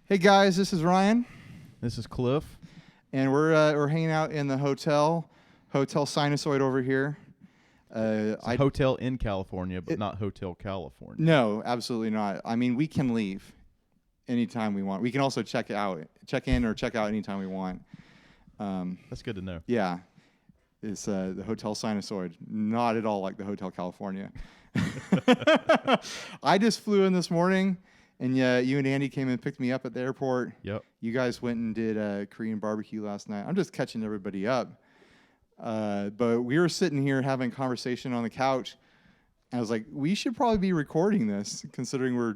Hey guys, this is Ryan, This is Cliff. and we're hanging out in the Hotel Sinasoid over here. It's a hotel in California, but not Hotel California. No, absolutely not. I mean, we can leave anytime we want. We can also check in or check out anytime we want. That's good to know. Yeah, it's the Hotel Sinasoid. Not at all like the Hotel California. I just flew in this morning. And yeah, you and Andy came and picked me up at the airport. Yep. You guys went and did a Korean barbecue last night. I'm just catching everybody up. But we were sitting here having a conversation on the couch. And I was like, we should probably be recording this, considering we're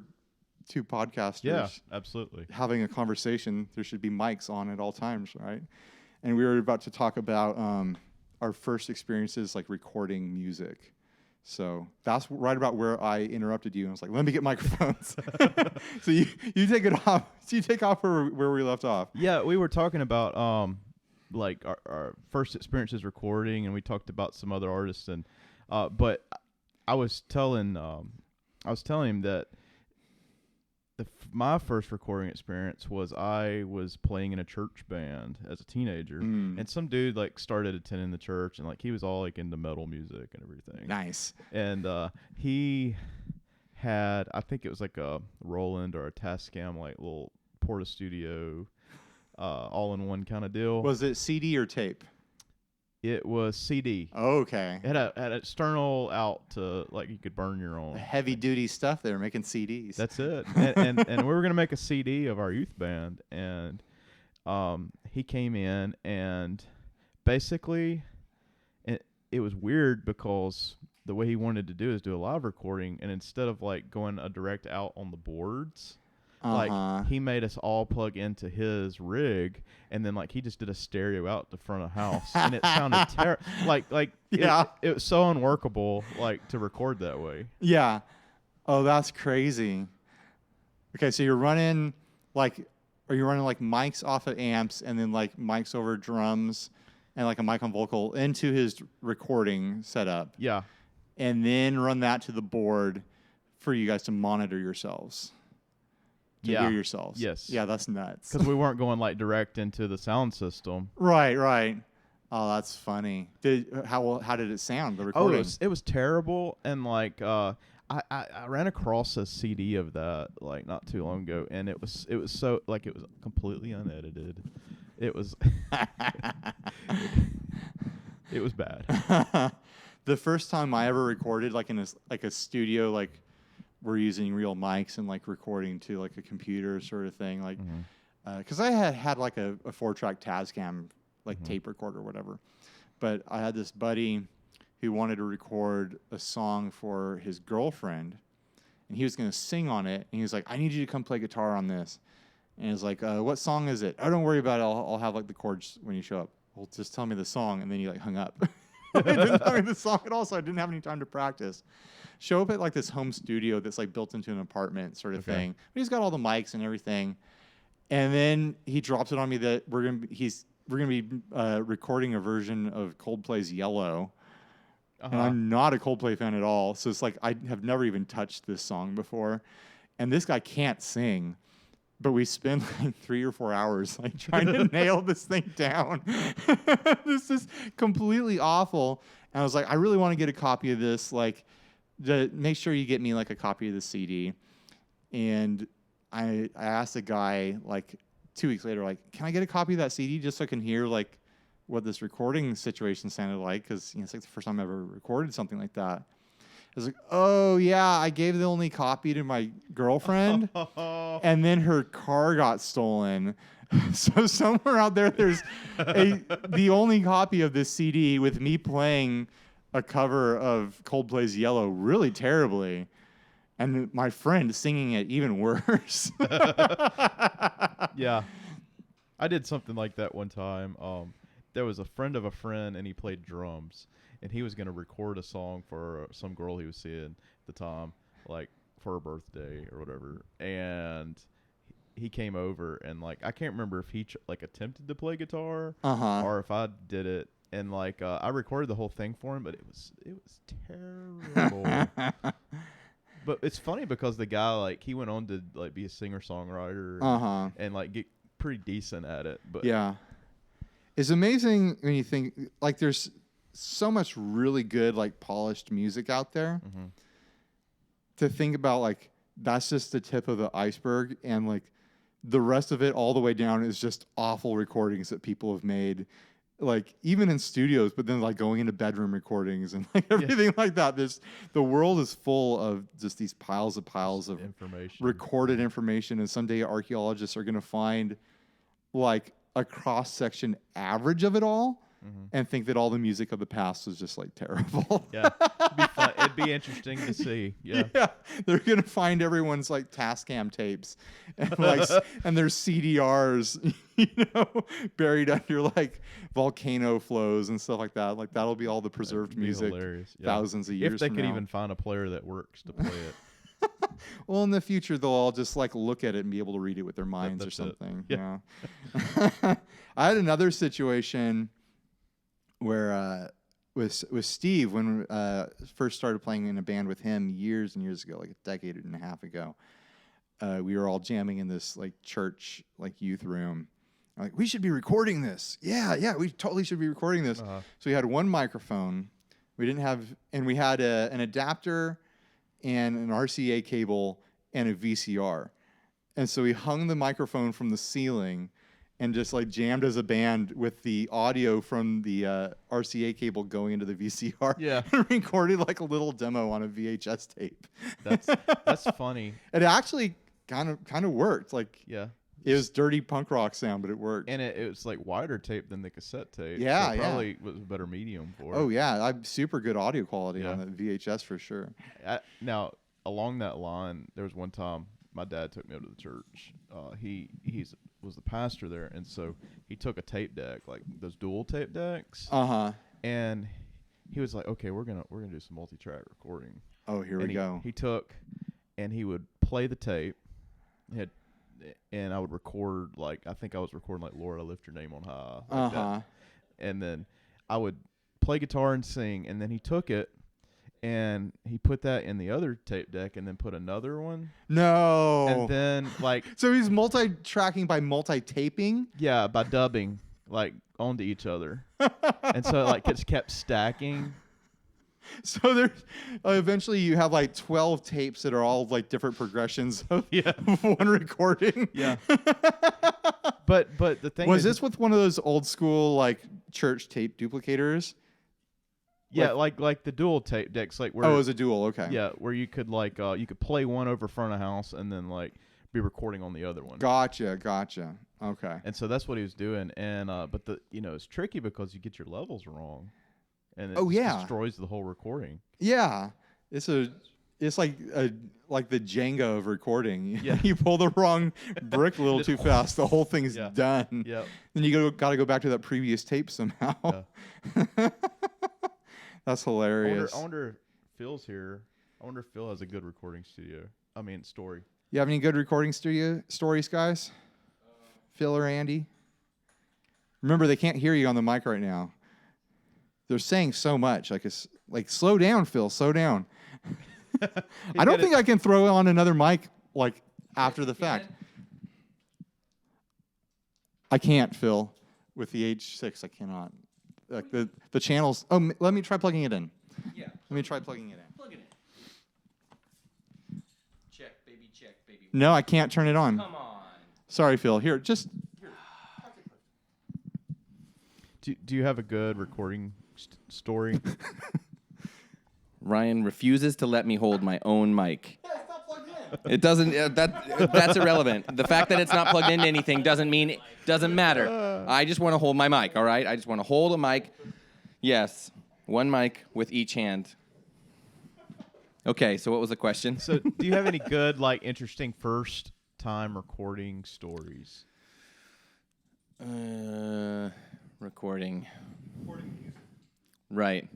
two podcasters. Yeah, absolutely. Having a conversation. There should be mics on at all times, right? And we were about to talk about our first experiences like recording music. So that's right about where I interrupted you. I was like, let me get microphones. So you take it off. So you take off where we left off. Yeah, we were talking about like our first experiences recording, and we talked about some other artists, and but I was telling him that my first recording experience was I was playing in a church band as a teenager, and some dude like started attending the church, and like he was all like into metal music and everything. Nice. And he had, I think it was like a Roland or a Tascam like little Porta Studio, all-in-one kind of deal. Was it CD or tape? It was CD. Oh, okay. It had external out to like you could burn your own. Heavy duty stuff. They were making CDs. That's it. and we were gonna make a CD of our youth band, and he came in, and basically it was weird because the way he wanted to do is do a live recording, and instead of like going a direct out on the boards, like he made us all plug into his rig, and then like he just did a stereo out the front of the house, and it sounded like yeah, it was so unworkable like to record that way. Yeah. Oh, that's crazy. Okay, so you're running like mics off of amps, and then like mics over drums, and like a mic on vocal into his recording setup. Yeah. And then run that to the board for you guys to monitor yourselves. To hear yourselves. Yes. Yeah, that's nuts. Because we weren't going like direct into the sound system. Right. Oh, that's funny. How did it sound, the recording? Oh, it was terrible. And like I ran across a CD of that like not too long ago, and it was so like it was completely unedited. It was it was bad. The first time I ever recorded like in a studio, like we're using real mics and like recording to like a computer sort of thing, like because I had like a 4-track Tascam like tape recorder or whatever, but I had this buddy who wanted to record a song for his girlfriend, and he was going to sing on it, and he was like, I need you to come play guitar on this. And he's like, what song is it? Oh, don't worry about it. I'll have like the chords when you show up. Well, just tell me the song. And then he like hung up. He didn't tell me the song at all, so I didn't have any time to practice. Show up at like this home studio that's like built into an apartment sort of thing. But he's got all the mics and everything. And then he drops it on me that we're gonna be recording a version of Coldplay's Yellow. And I'm not a Coldplay fan at all, so it's like I have never even touched this song before. And this guy can't sing. But we spend like 3 or 4 hours like trying to nail this thing down. This is completely awful. And I was like, I really want to get a copy of this. Like, make sure you get me like a copy of the CD. And I asked the guy like 2 weeks later, like, can I get a copy of that CD just so I can hear like what this recording situation sounded like? Because it's like the first time I ever recorded something like that. I was like, oh, yeah, I gave the only copy to my girlfriend, and then her car got stolen. So somewhere out there's the only copy of this CD with me playing a cover of Coldplay's Yellow really terribly, and my friend singing it even worse. Yeah. I did something like that one time. There was a friend of a friend, and he played drums. And he was going to record a song for some girl he was seeing at the time, like for her birthday or whatever. And he came over, and like I can't remember if he like attempted to play guitar or if I did it. And like I recorded the whole thing for him, but it was terrible. But it's funny because the guy, like, he went on to, like, be a singer-songwriter and like, get pretty decent at it. But yeah. It's amazing when you think, like, there's so much really good, like, polished music out there. Mm-hmm. To think about, like, that's just the tip of the iceberg, and, like, the rest of it all the way down is just awful recordings that people have made, like, even in studios, but then, like, going into bedroom recordings and, like, everything like that. The world is full of just these piles of information, recorded information, and someday archaeologists are going to find, like, a cross-section average of it all and think that all the music of the past was just, like, terrible. Yeah, it'd be fun. It'd be interesting to see. Yeah, they're gonna find everyone's, like, Tascam tapes and, like, and their CDRs, buried under, like, volcano flows and stuff like that. Like, that'll be all the preserved music, hilarious. Yeah. thousands of years. If they from could now. even find a player that works to play it. Well, in the future, they'll all just, like, look at it and be able to read it with their minds or something. Yeah. I had another situation where with Steve, when first started playing in a band with him years and years ago, like a decade and a half ago, we were all jamming in this, like, church, like, youth room. I'm like, we should be recording this. Yeah, we totally should be recording this. So we had one microphone. We didn't have, and we had an adapter and an RCA cable and a VCR. And so we hung the microphone from the ceiling and just, like, jammed as a band with the audio from the RCA cable going into the VCR. Yeah. And recorded, like, a little demo on a VHS tape. That's funny. It actually kind of worked. Like, Yeah. it was dirty punk rock sound, but it worked. And it was, like, wider tape than the cassette tape. Yeah, so it probably was a better medium for it. Oh, yeah. I've super good audio quality on the VHS for sure. Now, along that line, there was one time my dad took me over to the church. He was the pastor there, and so he took a tape deck, like those dual tape decks. And he was like, "Okay, we're gonna do some multi-track recording." Oh, here we go. He took, and he would play the tape. And I would record, like, I think I was recording, like, Lord, I Lift Your Name on High. Like that. And then I would play guitar and sing, and then he took it, and he put that in the other tape deck and then put another one. No. And then, like... So he's multi-tracking by multi-taping? Yeah, by dubbing, like, onto each other. And so, like, it just kept stacking. So there, eventually you have, like, 12 tapes that are all, like, different progressions of one recording. Yeah. But the thing was this with one of those old school, like, church tape duplicators? Yeah, like the dual tape decks, like where it was a dual, okay. Yeah, where you could, like, you could play one over front of house and then, like, be recording on the other one. Gotcha. Okay. And so that's what he was doing, and but it's tricky because you get your levels wrong, and it destroys the whole recording. Yeah, it's like the Jenga of recording. Yeah. You pull the wrong brick a little too fast, the whole thing's done. Yeah. Then you got to go back to that previous tape somehow. Yeah. That's hilarious. I wonder if Phil's here. I wonder if Phil has a good recording story. You have any good recording studio stories, guys? Phil or Andy? Remember, they can't hear you on the mic right now. They're saying so much. Like, slow down, Phil. Slow down. I don't think I can throw on another mic, like, after the fact. I can't, Phil. With the H6, I cannot. Like, the channels. Oh, let me try plugging it in. Yeah. Let me try plugging it in. Plug it in. Check, baby. No, I can't turn it on. Come on. Sorry, Phil. Here, just... Do you have a good recording story? Ryan refuses to let me hold my own mic. Yeah, it's not plugged in. It doesn't. That's irrelevant. The fact that it's not plugged into anything doesn't matter. I just want to hold my mic. All right. I just want to hold a mic. Yes, one mic with each hand. Okay. So what was the question? So do you have any good, like, interesting first time recording stories? Recording. Right.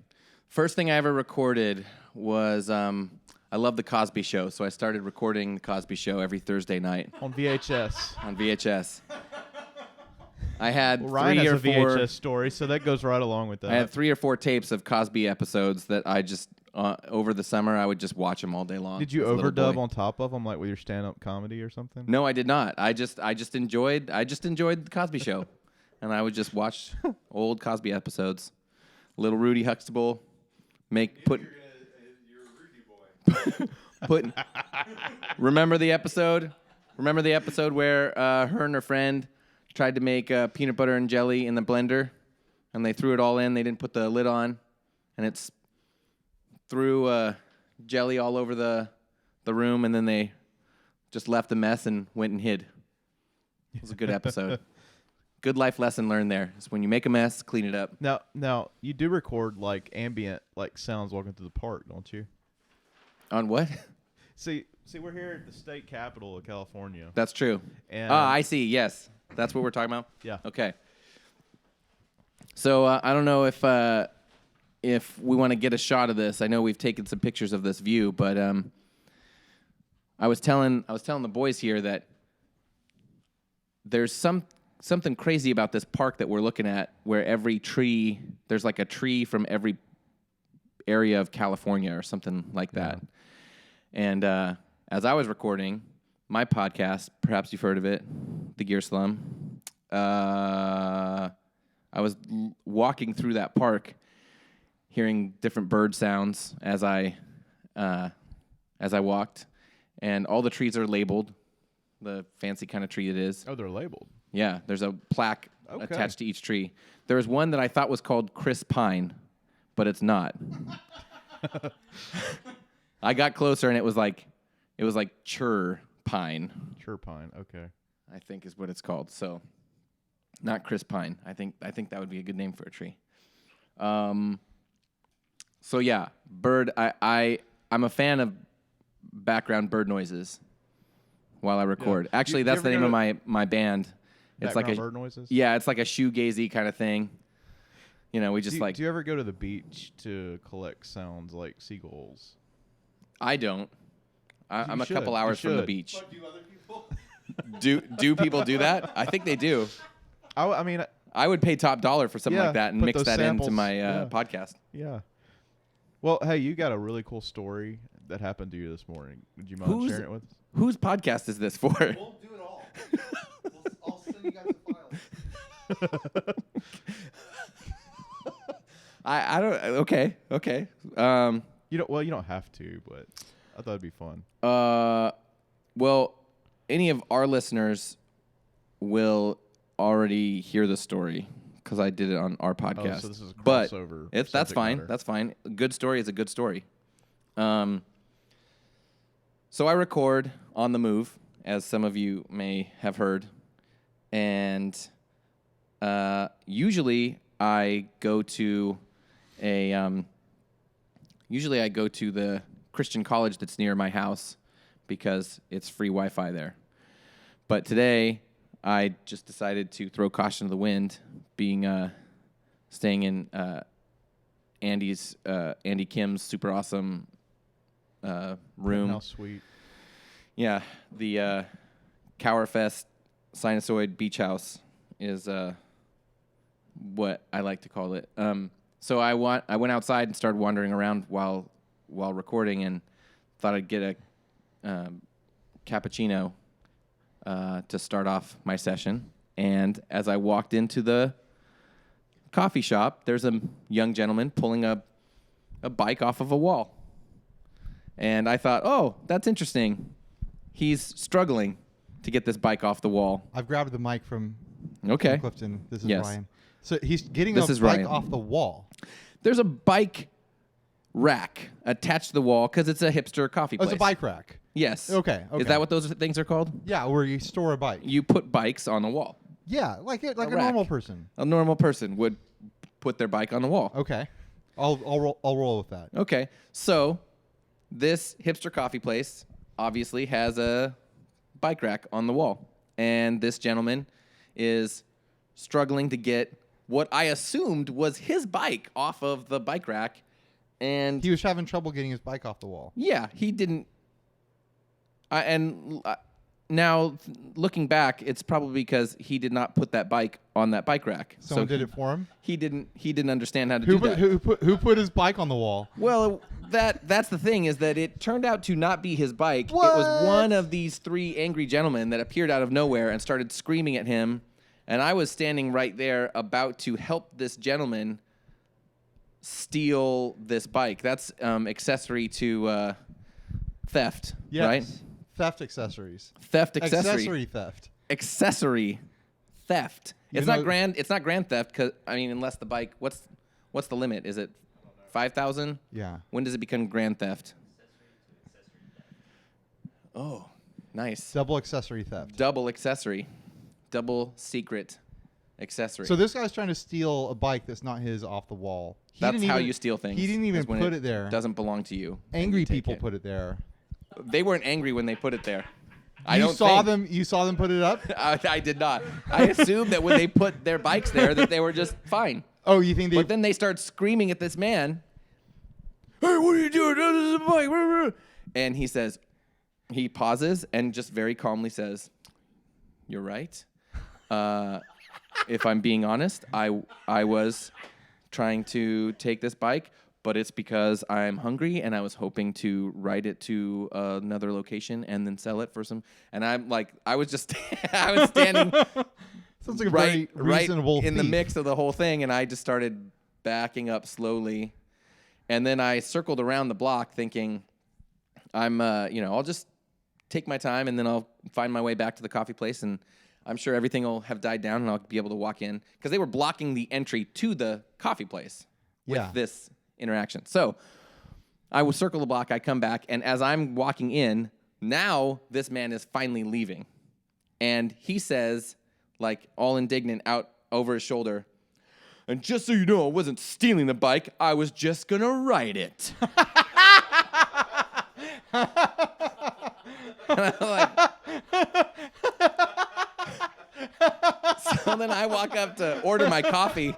First thing I ever recorded was I love the Cosby Show, so I started recording the Cosby Show every Thursday night On VHS. on VHS. I had Ryan 3 has or a 4. VHS story, so that goes right along with that. I had 3 or 4 tapes of Cosby episodes that I just over the summer, I would just watch them all day long. Did you as a little overdub boy. on top of them, like with your stand-up comedy or something? No, I did not. I just enjoyed the Cosby Show, and I would just watch old Cosby episodes. Little Rudy Huxtable, Remember the episode? Remember the episode where her and her friend tried to make peanut butter and jelly in the blender, and they threw it all in. They didn't put the lid on, and it's threw jelly all over the room, and then they just left the mess and went and hid. It was a good episode. Good life lesson learned there. Is when you make a mess, clean it up. Now you do record like ambient like sounds walking through the park, don't you? On what? See, we're here at the state capitol of California. That's true. And I see. Yes, that's what we're talking about. Yeah. Okay. So I don't know if we want to get a shot of this. I know we've taken some pictures of this view, but I was telling the boys here that there's something crazy about this park that we're looking at, where there's like a tree from every area of California or something like that. And as I was recording my podcast, perhaps you've heard of it, The Gear Slum, I was walking through that park, hearing different bird sounds as I walked, and all the trees are labeled, the fancy kind of tree it is. Oh, they're labeled. Yeah, there's a plaque attached to each tree. There was one that I thought was called Chris Pine, but it's not. I got closer, and it was like Chur Pine. Chur Pine. Okay. I think is what it's called. So, not Chris Pine. I think that would be a good name for a tree. So yeah, bird. I'm a fan of background bird noises while I record. Yeah. Actually, Do you that's the ever name go of my band. It's like Background bird noises? Yeah, it's like a shoegazy kind of thing. You know, we just Do you ever go to the beach to collect sounds like seagulls? I don't. I'm a should. couple You hours from the should. beach. But do other people? Do people do that? I think they do. I mean, I would pay top dollar for something Yeah, like that and put mix those that samples, into my yeah. podcast. yeah. Well, hey, you got a really cool story that happened to you this morning. Would you mind sharing it with us? Whose podcast is this for? We'll do it all. I'll send you guys the files. I don't. Okay. You don't have to, but I thought it'd be fun. Well, any of our listeners will already hear the story because I did it on our podcast. So this is a but crossover that's subject fine. matter. That's fine. A good story is a good story. So I record on the move, as some of you may have heard, and usually I go to the Christian college that's near my house because it's free Wi-Fi there. But today, I just decided to throw caution to the wind, staying in Andy Kim's super awesome room. How sweet. Yeah, the Kauerfest Sinasoid Beach House is what I like to call it. So I went outside and started wandering around while recording, and thought I'd get a cappuccino to start off my session. And as I walked into the coffee shop, there's a young gentleman pulling a bike off of a wall. And I thought, oh, that's interesting. He's struggling to get this bike off the wall. I've grabbed the mic from Okay. Clifton. This is Yes. Ryan. So he's getting This a is bike Ryan. off the wall. There's a bike rack attached to the wall because it's a hipster coffee Oh, place. it's a bike rack. Yes. Okay, Is that what those things are called? Yeah, where you store a bike. You put bikes on the wall. Yeah, like a rack. normal person. A normal person would put their bike on the wall. Okay, I'll roll with that. Okay. So this hipster coffee place obviously has a bike rack on the wall. And this gentleman is struggling to get what I assumed was his bike off of the bike rack. And He was having trouble getting his bike off the wall. yeah, he didn't. looking back, it's probably because he did not put that bike on that bike rack. Someone did it for him. He didn't understand how to do that. Who put his bike on the wall? Well, that's the thing, is that it turned out to not be his bike. What? It was one of these 3 angry gentlemen that appeared out of nowhere and started screaming at him. And I was standing right there about to help this gentleman steal this bike. That's accessory to theft, Yes. right? Theft accessories. Theft accessory. Accessory theft. Accessory theft. You It's know- not grand. It's not grand theft, because unless the bike. What's the limit? Is it 5,000? Yeah. When does it become grand theft? Oh, nice. Double accessory theft. Double accessory. Double secret accessory. So this guy's trying to steal a bike that's not his off the wall. That's how you steal things. He didn't even is when put it there. Doesn't belong to you. and Angry you take people it. put it there. They weren't angry when they put it there. I You don't saw think. them. You saw them put it up. I did not. I assumed that when they put their bikes there, that they were just fine. Oh, you think they? But then they start screaming at this man. Hey, what are you doing? This is a bike. And he pauses and just very calmly says, "You're right. If I'm being honest, I was trying to take this bike, but it's because I'm hungry and I was hoping to ride it to another location and then sell it for some." And I'm like, I was standing Sounds like a right very reasonable in the thief. mix of the whole thing, and I just started backing up slowly, and then I circled around the block thinking, I'll just take my time and then I'll find my way back to the coffee place, and I'm sure everything will have died down and I'll be able to walk in, because they were blocking the entry to the coffee place with Yeah. this interaction. So I will circle the block, I come back, and as I'm walking in, now this man is finally leaving. And he says, like all indignant out over his shoulder, "And just so you know, I wasn't stealing the bike, I was just gonna ride it." And I'm like, so then I walk up to order my coffee.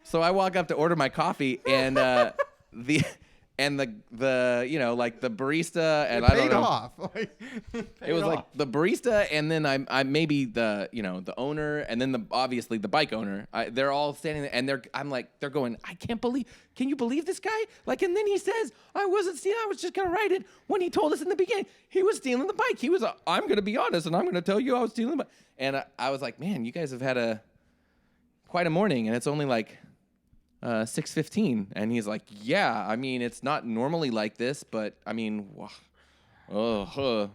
So I walk up to order my coffee, and the barista, and I don't Paid know. off. It was like the barista, and then I maybe the owner, and then obviously the bike owner. They're all standing there, and they're going, can you believe this guy? Like, and then he says, "I wasn't stealing, I was just gonna ride it," when he told us in the beginning he was stealing the bike. He was, "I'm gonna be honest, and I'm gonna tell you I was stealing the bike." And I was like, man, you guys have had quite a morning, and it's only like 6:15, and he's like, "Yeah, I mean, it's not normally like this, but I mean, so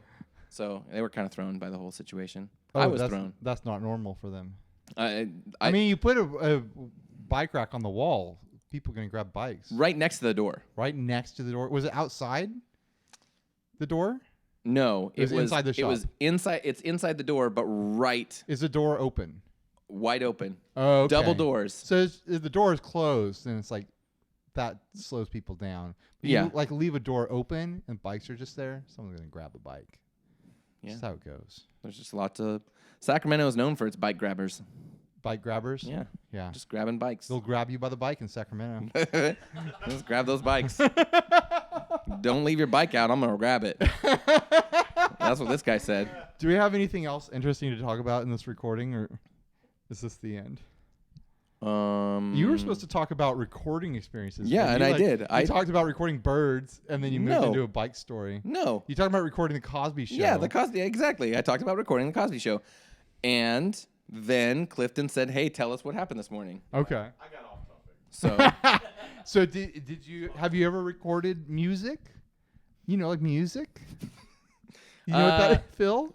they were kind of thrown by the whole situation. I was thrown. That's not normal for them. I mean, you put a bike rack on the wall, people are going to grab bikes. right next to the door. Right next to the door. Was it outside the door? No, It was inside the It was shop. inside. It's inside the door, but right Is the door open? wide open. Oh, okay. Double doors. So if the door is closed, then it's like that slows people down. But Yeah. You like leave a door open and bikes are just there, someone's going to grab the bike. Yeah. That's how it goes. There's just lots of. Sacramento is known for its bike grabbers. Bike grabbers? Yeah, Yeah. just grabbing bikes. They'll grab you by the bike in Sacramento. Just grab those bikes. Don't leave your bike out. I'm gonna grab it. That's what this guy said. Do we have anything else interesting to talk about in this recording, or is this the end? You were supposed to talk about recording experiences. Yeah, but and you, I did. You talked about recording birds, and then you moved No. into a bike story. No. You talked about recording the Cosby Show. Yeah, the Cosby. Exactly. I talked about recording the Cosby Show, and then Clifton said, "Hey, tell us what happened this morning." Okay. I got off topic. So So did you have you ever recorded music? You know, like music. You know what that is, Phil?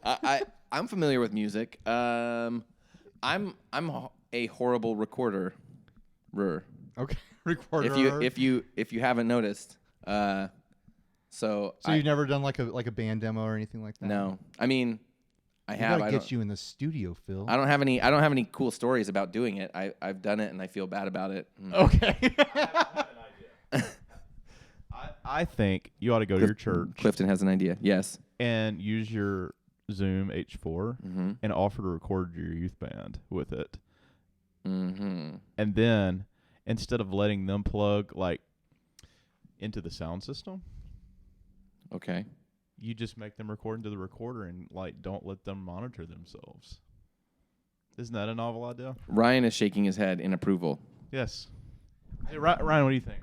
I'm familiar with music. I'm a horrible recorder. Okay, recorder. If you haven't noticed, so you've never done like a band demo or anything like that? no. I mean, I We have. gotta I get don't, you in the studio, Phil. I don't have any cool stories about doing it. I've done it and I feel bad about it. Okay. I think you ought to go to your church Clifton has an idea. Yes. and use your Zoom H4 Mm-hmm. and offer to record your youth band with it. Mm-hmm. And then instead of letting them plug like into the sound system, Okay. you just make them record into the recorder and like don't let them monitor themselves. Isn't that a novel idea? Ryan is shaking his head in approval. Yes. Hey, Ryan, what do you think?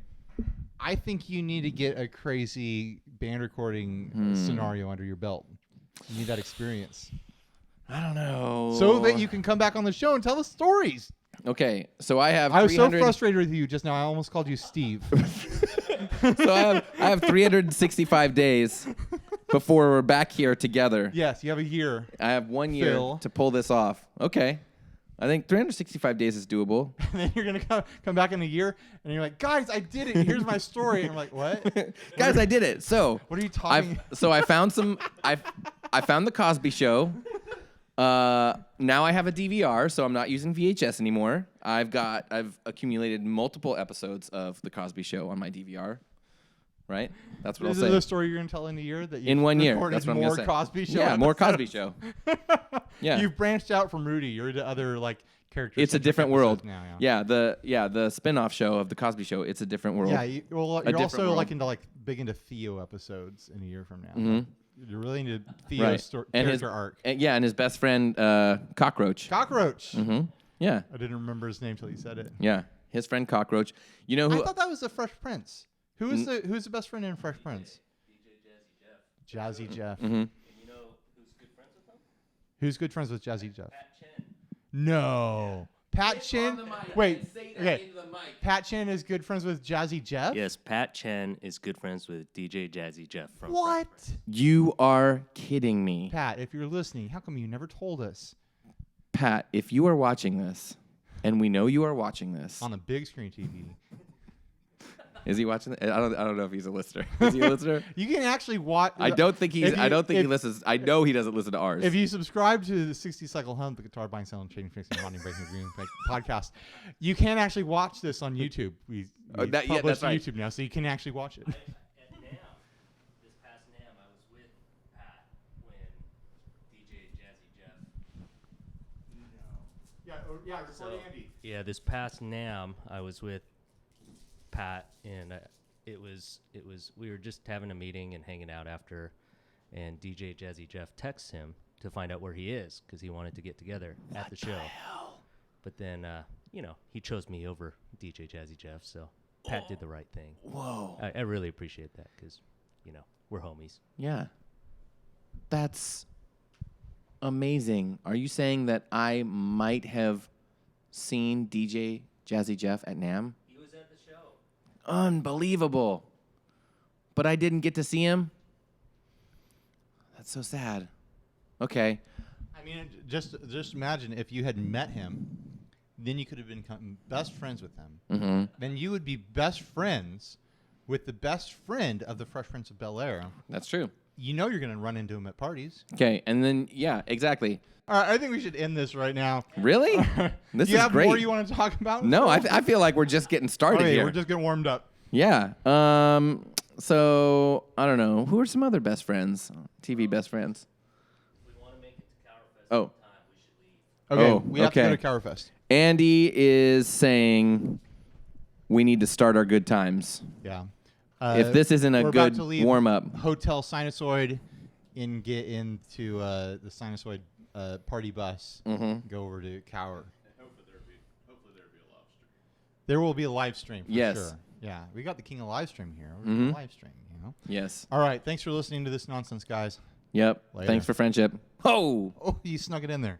I think you need to get a crazy band recording scenario under your belt. You need that experience. I don't know. So that you can come back on the show and tell us stories. Okay, so I have. I was so frustrated with you just now. I almost called you Steve. So I have 365 days before we're back here together. Yes, you have a year. I have 1 year Phil. to pull this off. Okay. I think 365 days is doable. And then you're going to come back in a year, and you're like, guys, I did it. Here's my story. And I'm like, what? Guys, I did it. So What are you talking? I found I found the Cosby Show. Now I have a DVR, so I'm not using VHS anymore. I've accumulated multiple episodes of the Cosby Show on my DVR. Right? That's what I'll Is say. it the story you're going to tell in a year? That you In 1 year. recorded That's what I'm more going to say. Cosby Show Yeah, more Cosby episodes? Show. Yeah. You've branched out from Rudy. You're into other like characters. It's a different world. Now, Yeah, the spin-off show of the Cosby Show. It's a different world. Yeah, you're different also world. like big into Theo episodes in a year from now. Mhm. You're really into Theo's Right. And his character arc. and his best friend Cockroach. Cockroach. Mm-hmm. Yeah, I didn't remember his name till you said it. yeah. His friend Cockroach. You know who? I thought that was the Fresh Prince. Who's the best friend in Fresh Prince? Jazzy Jeff. Mm-hmm. Who's good friends with Jazzy Jeff? No. Pat Chin. Wait. Okay. Pat Chin is good friends with Jazzy Jeff. Yes, Pat Chen is good friends with DJ Jazzy Jeff from What? You are kidding me, Pat, if you're listening, how come you never told us Pat. If you are watching this, and we know you are watching this, on the big screen TV? is he watching? I don't know if he's a listener. Is he a listener? You can actually watch. I don't think he's. If you- I don't think he if- listens. I know he doesn't listen to ours. If you subscribe to the 60 Cycle Hunt, the guitar buying, selling, trading, fixing, modding, breaking, agreeing podcast, you can actually watch this on YouTube. We Yeah, publish that's to right. YouTube now, so you can actually watch it. At NAM, this past NAM, I was with Pat when DJ Jazzy Jeff. Yeah, this past NAM, I was with Pat, and it was we were just having a meeting and hanging out after, and DJ Jazzy Jeff texts him to find out where he is because he wanted to get together at the show. But then, he chose me over DJ Jazzy Jeff, so Pat did the right thing. Whoa. I really appreciate that because, we're homies. Yeah. That's amazing. Are you saying that I might have seen DJ Jazzy Jeff at NAMM? He was at the show. Unbelievable. But I didn't get to see him? That's so sad. Okay. I mean, just imagine if you had met him, then you could have become best friends with him. Mm-hmm. Then you would be best friends with the best friend of the Fresh Prince of Bel-Air. That's true. You know you're going to run into him at parties. Okay, and then, yeah, exactly. All right, I think we should end this right now. Really? This Do you is have great. more you want to talk about? No, I feel like we're just getting started Okay, here. we're just getting warmed up. Yeah. So, I don't know. Who are some other best friends? TV best friends? If we want to make it to Kauerfest Oh. on time, we should leave. Okay, Oh, we have to okay. go to Kauerfest. Andy is saying we need to start our good times. Yeah. If this isn't a we're about good to leave warm-up. Hotel Sinasoid and get into the Sinasoid party bus. Mhm. Go over to Kauer. There will be a live stream for Yes. sure. Yeah, we got the king of live stream here. We're Mhm. doing a live stream, Yes. All right, thanks for listening to this nonsense, guys. Yep. Later. Thanks for friendship. Oh! Oh, you snuck it in there.